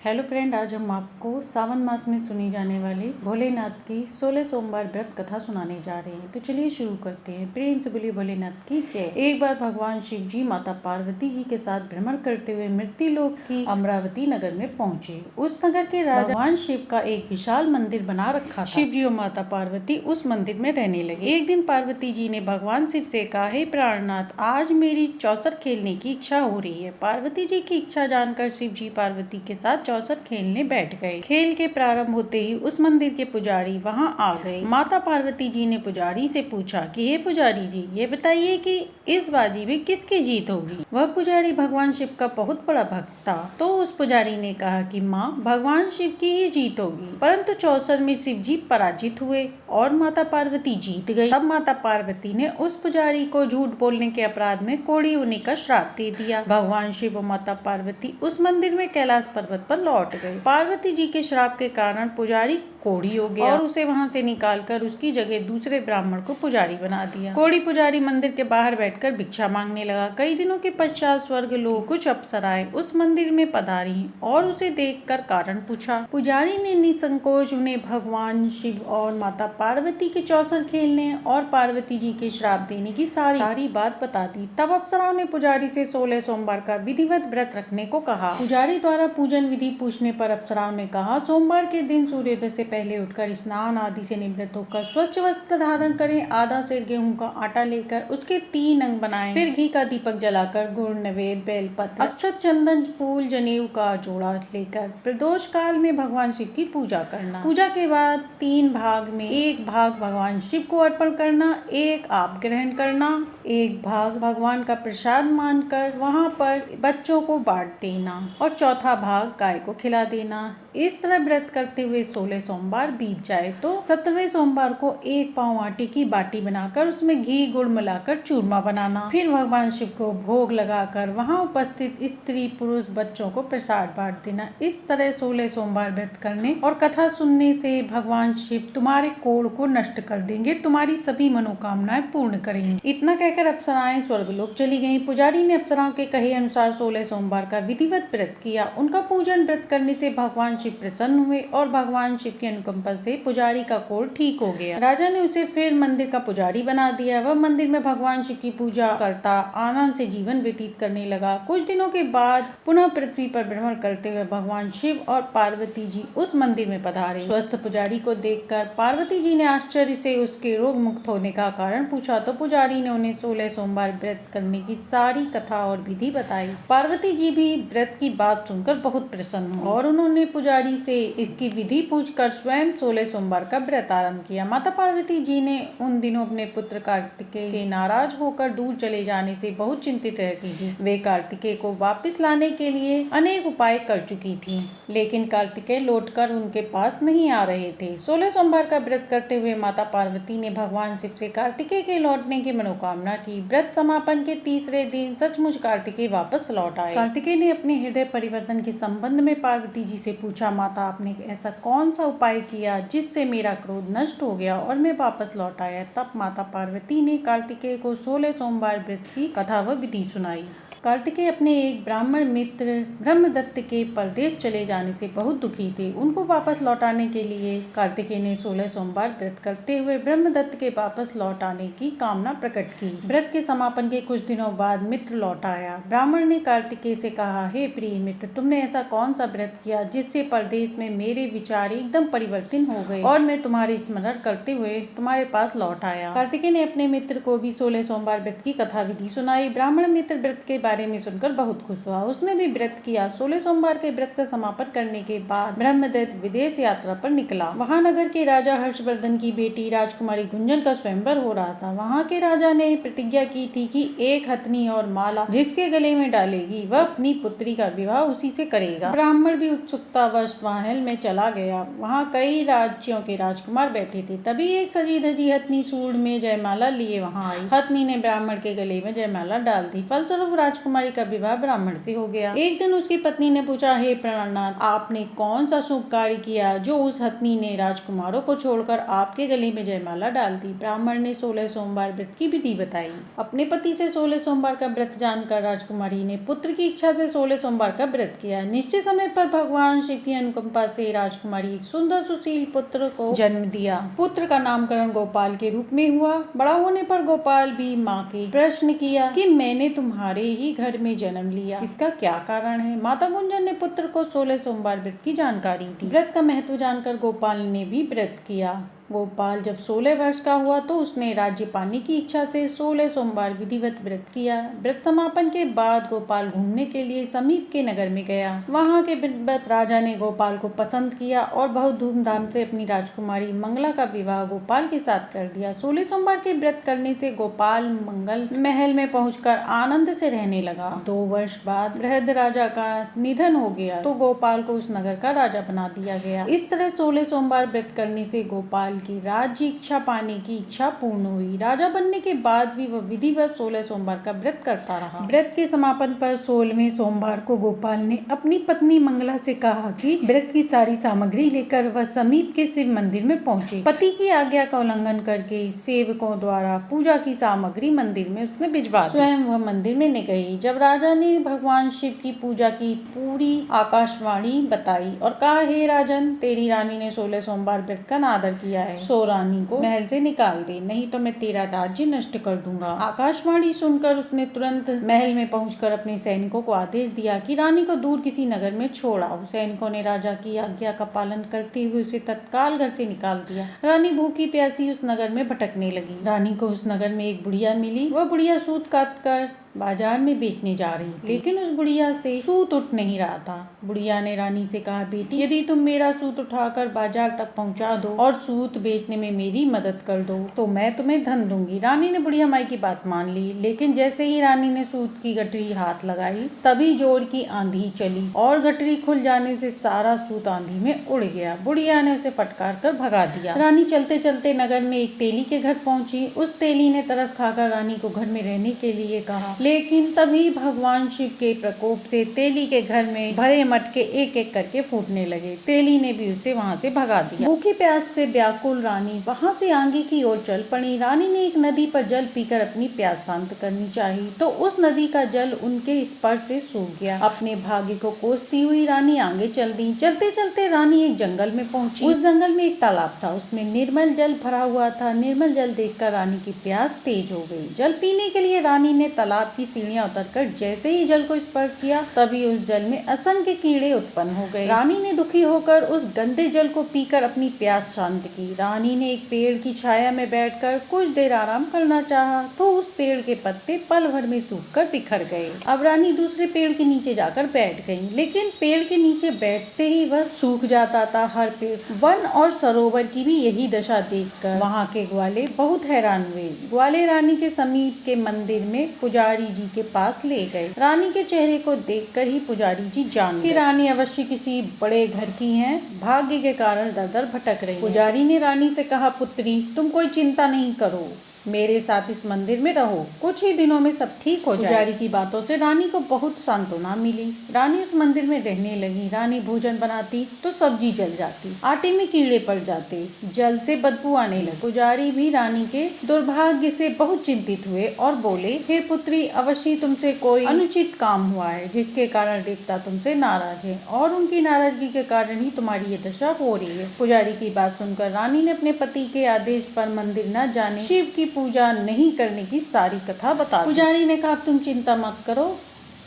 Hello friend, आज हम आपको सावन मास में सुनी जाने वाली भोलेनाथ की 16 सोमवार व्रत कथा सुनाने जा रहे हैं। तो चलिए शुरू करते हैं। प्रेम से बोलिए भोलेनाथ की जय। एक बार भगवान शिव जी माता पार्वती जी के साथ भ्रमण करते हुए मृत्युलोक की अमरावती नगर में पहुँचे। उस नगर के राजा भगवान शिव का एक विशाल मंदिर बना रखा था। शिव जी और माता पार्वती उस मंदिर में रहने लगे। एक दिन पार्वती जी ने भगवान शिव से कहा, हे प्राणनाथ, आज मेरी चौसर खेलने की इच्छा हो रही है। पार्वती जी की इच्छा जानकर शिव जी पार्वती के साथ चौसर खेलने बैठ गए। खेल के प्रारंभ होते ही उस मंदिर के पुजारी वहां आ गए। माता पार्वती जी ने पुजारी से पूछा कि हे पुजारी जी, ये बताइए कि इस बाजी में किसकी जीत होगी। वह पुजारी भगवान शिव का बहुत बड़ा भक्त था। तो उस पुजारी ने कहा कि माँ, भगवान शिव की ही जीत होगी। परंतु चौसर में शिव जी पराजित हुए और माता पार्वती जीत गई। तब माता पार्वती ने उस पुजारी को झूठ बोलने के अपराध में कोढ़ी होने का श्राप दे दिया। भगवान शिव और माता पार्वती उस मंदिर में कैलाश पर्वत पर लौट गए। पार्वती जी के श्राप के कारण पुजारी कोढ़ी हो गया और उसे वहां से निकालकर उसकी जगह दूसरे ब्राह्मण को पुजारी बना दिया। कोढ़ी पुजारी मंदिर के बाहर बैठकर भिक्षा मांगने लगा। कई दिनों के पश्चात स्वर्ग लोग कुछ अप्सराएं उस मंदिर में पधारी और उसे देखकर कारण पूछा। पुजारी ने निसंकोच उन्हें भगवान शिव और माता पार्वती के चौसर खेलने और पार्वती जी के श्राप देने की सारी बात बता दी। तब अप्सराओं ने पुजारी से 16 सोमवार का विधिवत व्रत रखने को कहा। पुजारी द्वारा पूजन विधि पूछने पर अप्सराओं ने कहा, सोमवार के दिन सूर्योदय से पहले उठकर स्नान आदि से निवृत्त होकर स्वच्छ वस्त्र धारण करें, आधा सेर गेहूं का आटा लेकर उसके 3 अंग बनाएं, फिर घी का दीपक जलाकर गुड़, नवेद, बेलपत्र, अक्षत, चंदन, फूल, जनेऊ का जोड़ा लेकर प्रदोष काल में भगवान शिव की पूजा करना। पूजा के बाद 3 भाग में 1 भाग भगवान शिव को अर्पण करना, 1 आप ग्रहण करना, 1 भाग भगवान का प्रसाद मानकर वहां पर बच्चों को बांट देना और चौथा भाग गाय को खिला देना। इस तरह व्रत करते हुए 16 सोमवार बीत जाए तो 17वें सोमवार को 1 पाव आटे की बाटी बनाकर उसमें घी गुड़ मिलाकर चूरमा बनाना। फिर भगवान शिव को भोग लगाकर वहां उपस्थित स्त्री पुरुष बच्चों को प्रसाद बांट देना। इस तरह 16 सोमवार व्रत करने और कथा सुनने से भगवान शिव तुम्हारे कोढ़ को नष्ट कर देंगे, तुम्हारी सभी मनोकामनाएं पूर्ण करेंगे। इतना कहकर अप्सराएं स्वर्गलोक चली गईं। पुजारी ने अप्सराओं के कहे अनुसार 16 सोमवार का विधिवत व्रत किया। उनका पूजन व्रत करने से भगवान शिव प्रसन्न हुए और भगवान शिव की अनुकंपा से पुजारी का कोढ़ ठीक हो गया। राजा ने उसे फिर मंदिर का पुजारी बना दिया। वह मंदिर में भगवान शिव की पूजा करता आनंद से जीवन व्यतीत करने लगा। कुछ दिनों के बाद पुनः पृथ्वी पर भ्रमण करते हुए भगवान शिव और पार्वती जी उस मंदिर में पधारे। स्वस्थ पुजारी को देखकर पार्वती जी ने आश्चर्य से उसके रोग मुक्त होने का कारण पूछा तो पुजारी ने उन्हें 16 सोमवार व्रत करने की सारी कथा और विधि बताई। पार्वती जी भी व्रत की बात सुनकर बहुत प्रसन्न हुई और उन्होंने पुजारी से इसकी विधि पूछकर स्वयं 16 सोमवार का व्रत आरंभ किया। माता पार्वती जी ने उन दिनों अपने पुत्र कार्तिकेय के नाराज होकर दूर चले जाने से बहुत चिंतित रहती थी। वे कार्तिकेय को वापस लाने के लिए अनेक उपाय कर चुकी थी, लेकिन कार्तिकेय लौटकर उनके पास नहीं आ रहे थे। 16 सोमवार का व्रत करते हुए माता पार्वती ने भगवान शिव से कार्तिकेय के लौटने की मनोकामना की। व्रत समापन के तीसरे दिन सचमुच कार्तिकेय वापस लौट आए। कार्तिकेय ने अपने हृदय परिवर्तन के संबंध में पार्वती जी से पूछा, माता, आपने ऐसा कौन सा उपाय किया जिससे मेरा क्रोध नष्ट हो गया और मैं वापस लौट आया। तब माता पार्वती ने कार्तिकेय को 16 सोमवार व्रत की कथा व विधि सुनाई। कार्तिकेय अपने एक ब्राह्मण मित्र ब्रह्मदत्त के परदेश चले जाने से बहुत दुखी थे। उनको वापस लौटाने के लिए कार्तिकेय ने 16 सोमवार व्रत करते हुए ब्रह्मदत्त के वापस लौट आने की कामना प्रकट की। व्रत के समापन के कुछ दिनों बाद मित्र लौट आया। ब्राह्मण ने कार्तिकेय से कहा, हे प्रिय मित्र, तुमने ऐसा कौन सा व्रत किया जिससे परदेश में मेरे विचार एकदम परिवर्तन हो गए और मैं तुम्हारी स्मरण करते हुए तुम्हारे पास लौट आया। कार्तिकेय ने अपने मित्र को भी 16 सोमवार व्रत की कथा विधि सुनाई। ब्राह्मण मित्र व्रत के बारे में सुनकर बहुत खुश हुआ। उसने भी व्रत किया। 16 सोमवार के व्रत का समापन करने के बाद ब्रह्मदत्त विदेश यात्रा पर निकला। वहां नगर के राजा हर्षवर्धन की बेटी राजकुमारी गुंजन का स्वयंवर हो रहा था। वहां के राजा ने प्रतिज्ञा की थी कि एक हथनी और माला जिसके गले में डालेगी वह अपनी पुत्री का विवाह उसी से करेगा। ब्राह्मण भी उत्सुकतावश महल में चला गया। वहाँ कई राज्यों के राजकुमार बैठे थे। तभी एक सजी धजी हथनी सूंड में जयमाला लिए वहाँ आई। हथनी ने ब्राह्मण के गले में जयमाला डाल दी। फलस्वरूप राजकुमारी का विवाह ब्राह्मण से हो गया। एक दिन उसकी पत्नी ने पूछा, हे प्राणनाथ, आपने कौन सा शुभ कार्य किया जो उस हथनी ने राजकुमारों को छोड़कर आपके गले में जयमाला डाल दी। ब्राह्मण ने 16 सोमवार व्रत की विधि बताई। अपने पति से 16 सोमवार का व्रत जानकर राजकुमारी ने पुत्र की इच्छा से 16 सोमवार का व्रत किया। निश्चित समय पर भगवान शिव की अनुकंपा से राजकुमारी एक सुंदर सुशील पुत्र को जन्म दिया। पुत्र का नामकरण गोपाल के रूप में हुआ। बड़ा होने पर गोपाल भी माँ के प्रश्न किया कि मैंने तुम्हारे ही घर में जन्म लिया, इसका क्या कारण है। माता गुंजन ने पुत्र को 16 सोमवार व्रत की जानकारी दी। व्रत का महत्व जानकर गोपाल ने भी व्रत किया। गोपाल जब 16 वर्ष का हुआ तो उसने राज्य पाने की इच्छा से 16 सोमवार विधिवत व्रत किया। व्रत समापन के बाद गोपाल घूमने के लिए समीप के नगर में गया। वहाँ के विद्वत राजा ने गोपाल को पसंद किया और बहुत धूमधाम से अपनी राजकुमारी मंगला का विवाह गोपाल के साथ कर दिया। 16 सोमवार के व्रत करने से गोपाल मंगल महल में पहुंचकर आनंद से रहने लगा। 2 वर्ष बाद वृहद राजा का निधन हो गया तो गोपाल को उस नगर का राजा बना दिया गया। इस तरह 16 सोमवार व्रत करने से गोपाल की राज्य इच्छा पाने की इच्छा पूर्ण हुई। राजा बनने के बाद भी वह विधिवत 16 सोमवार का व्रत करता रहा। व्रत के समापन पर 16वें सोमवार को गोपाल ने अपनी पत्नी मंगला से कहा कि व्रत की सारी सामग्री लेकर वह समीप के शिव मंदिर में पहुंचे। पति की आज्ञा का उल्लंघन करके सेवकों द्वारा पूजा की सामग्री मंदिर में उसने भिजवा दी। स्वयं वह मंदिर में नहीं गई। जब राजा ने भगवान शिव की पूजा की पूरी आकाशवाणी बताई और कहा, हे राजन, तेरी रानी ने 16 सोमवार व्रत का अनादर किया है, सो रानी को महल से निकाल दे, नहीं तो मैं तेरा राज्य नष्ट कर दूंगा। आकाशवाणी सुनकर उसने तुरंत महल में पहुंचकर अपने सैनिकों को आदेश दिया कि रानी को दूर किसी नगर में छोड़ आओ। सैनिकों ने राजा की आज्ञा का पालन करते हुए उसे तत्काल घर से निकाल दिया। रानी भूखी प्यासी उस नगर में भटकने लगी। रानी को उस नगर में एक बुढ़िया मिली। वह बुढ़िया सूत काट कर बाजार में बेचने जा रही थी, लेकिन उस बुढ़िया से सूत उठ नहीं रहा था। बुढ़िया ने रानी से कहा, बेटी, यदि तुम मेरा सूत उठाकर बाजार तक पहुंचा दो और सूत बेचने में मेरी मदद कर दो तो मैं तुम्हें धन दूंगी। रानी ने बुढ़िया माई की बात मान ली, लेकिन जैसे ही रानी ने सूत की गठरी हाथ लगाई तभी जोर की आंधी चली और गठरी खुल जाने से सारा सूत आंधी में उड़ गया। बुढ़िया ने उसे फटकार कर भगा दिया। रानी चलते चलते नगर में एक तेली के घर पहुंची। उस तेली ने तरस खाकर रानी को घर में रहने के लिए कहा, लेकिन तभी भगवान शिव के प्रकोप से तेली के घर में भरे मटके एक एक करके फूटने लगे। तेली ने भी उसे वहां से भगा दिया। भूखी प्यास से व्याकुल रानी वहां से आगे की ओर चल पड़ी। रानी ने एक नदी पर जल पीकर अपनी प्यास शांत करनी चाहिए तो उस नदी का जल उनके स्पर्श से सूख गया। अपने भाग्य को कोसती हुई रानी आगे चल दी। चलते चलते रानी एक जंगल में पहुंची। उस जंगल में एक तालाब था, उसमें निर्मल जल भरा हुआ था। निर्मल जल देखकर रानी की प्यास तेज हो गई। जल पीने के लिए रानी ने तालाब की सीढ़ियां उतरकर जैसे ही जल को स्पर्श किया तभी उस जल में असंख्य कीड़े उत्पन्न हो गए। रानी ने दुखी होकर उस गंदे जल को पीकर अपनी प्यास शांत की। रानी ने एक पेड़ की छाया में बैठकर कुछ देर आराम करना चाहा तो उस पेड़ के पत्ते पल भर में सूखकर बिखर गए। अब रानी दूसरे पेड़ के नीचे जाकर बैठ गई, लेकिन पेड़ के नीचे बैठते ही वह सूख जाता था। हर पेड़, वन और सरोवर की भी यही दशा देखकर वहाँ के ग्वाले बहुत हैरान हुए। ग्वाले रानी के समीप के मंदिर में पुजारी जी के पास ले गए। रानी के चेहरे को देखकर ही पुजारी जी जान गए कि रानी अवश्य किसी बड़े घर की हैं, भाग्य के कारण दर दर भटक रही है। पुजारी ने रानी से कहा, पुत्री, तुम कोई चिंता नहीं करो, मेरे साथ इस मंदिर में रहो, कुछ ही दिनों में सब ठीक हो जाए। पुजारी की बातों से रानी को बहुत सांत्वना मिली। रानी उस मंदिर में रहने लगी। रानी भोजन बनाती तो सब्जी जल जाती, आटे में कीड़े पड़ जाते, जल से बदबू आने लगी। पुजारी भी रानी के दुर्भाग्य से बहुत चिंतित हुए और बोले, हे पुत्री, अवश्य तुमसे कोई अनुचित काम हुआ है जिसके कारण देवता तुमसे नाराज है और उनकी नाराजगी के कारण ही तुम्हारी ये दशा हो रही है। पुजारी की बात सुनकर रानी ने अपने पति के आदेश पर मंदिर न जाने, शिव की पूजा नहीं करने की सारी कथा बता दी। पुजारी ने कहा, तुम चिंता मत करो,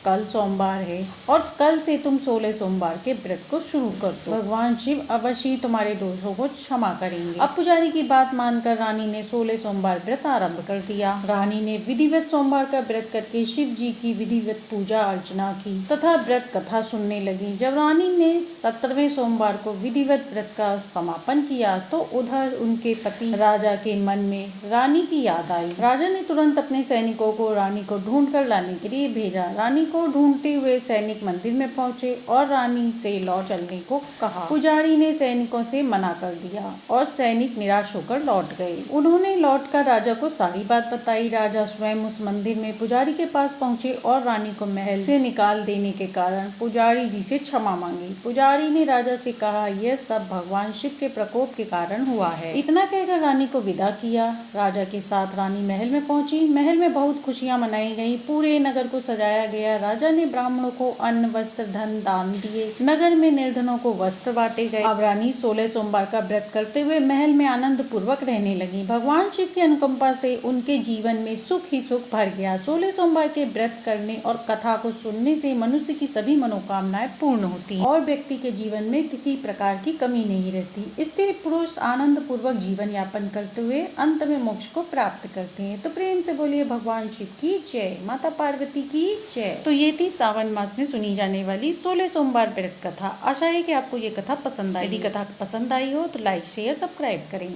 कल सोमवार है और कल से तुम 16 सोमवार के व्रत को शुरू कर दो। भगवान शिव अवश्य तुम्हारे दोषों को क्षमा करेंगे। अब पुजारी की बात मानकर रानी ने 16 सोमवार व्रत आरंभ कर दिया। रानी ने विधिवत सोमवार का व्रत करके शिव जी की विधिवत पूजा अर्चना की तथा व्रत कथा सुनने लगी। जब रानी ने 17वें सोमवार को विधिवत व्रत का समापन किया तो उधर उनके पति राजा के मन में रानी की याद आई। राजा ने तुरंत अपने सैनिकों को रानी को ढूंढ कर लाने के लिए भेजा। रानी को ढूंढते हुए सैनिक मंदिर में पहुंचे और रानी से लौट चलने को कहा। पुजारी ने सैनिकों से मना कर दिया और सैनिक निराश होकर लौट गए। उन्होंने लौटकर राजा को सारी बात बताई। राजा स्वयं उस मंदिर में पुजारी के पास पहुंचे और रानी को महल से निकाल देने के कारण पुजारी जी से क्षमा मांगी। पुजारी ने राजा से कहा, यह सब भगवान शिव के प्रकोप के कारण हुआ है। इतना कहकर रानी को विदा किया। राजा के साथ रानी महल में पहुंची। महल में बहुत खुशियां मनाई गई। पूरे नगर को सजाया गया। राजा ने ब्राह्मणों को अन्न, वस्त्र, धन दान दिए। नगर में निर्धनों को वस्त्र बांटे गए। अब रानी 16 सोमवार का व्रत करते हुए महल में आनंद पूर्वक रहने लगी। भगवान शिव की अनुकंपा से उनके जीवन में सुख ही सुख भर गया। 16 सोमवार के व्रत करने और कथा को सुनने से मनुष्य की सभी मनोकामनाएं पूर्ण होती हैं और व्यक्ति के जीवन में किसी प्रकार की कमी नहीं रहती। स्त्री पुरुष आनंद पूर्वक जीवन यापन करते हुए अंत में मोक्ष को प्राप्त करते हैं। तो प्रेम से बोलिए भगवान शिव की जय, माता पार्वती की जय। तो ये थी सावन मास में सुनी जाने वाली 16 सोमवार व्रत कथा। आशा है कि आपको ये कथा पसंद आई। यदि कथा पसंद आई हो तो लाइक, शेयर, सब्सक्राइब करें।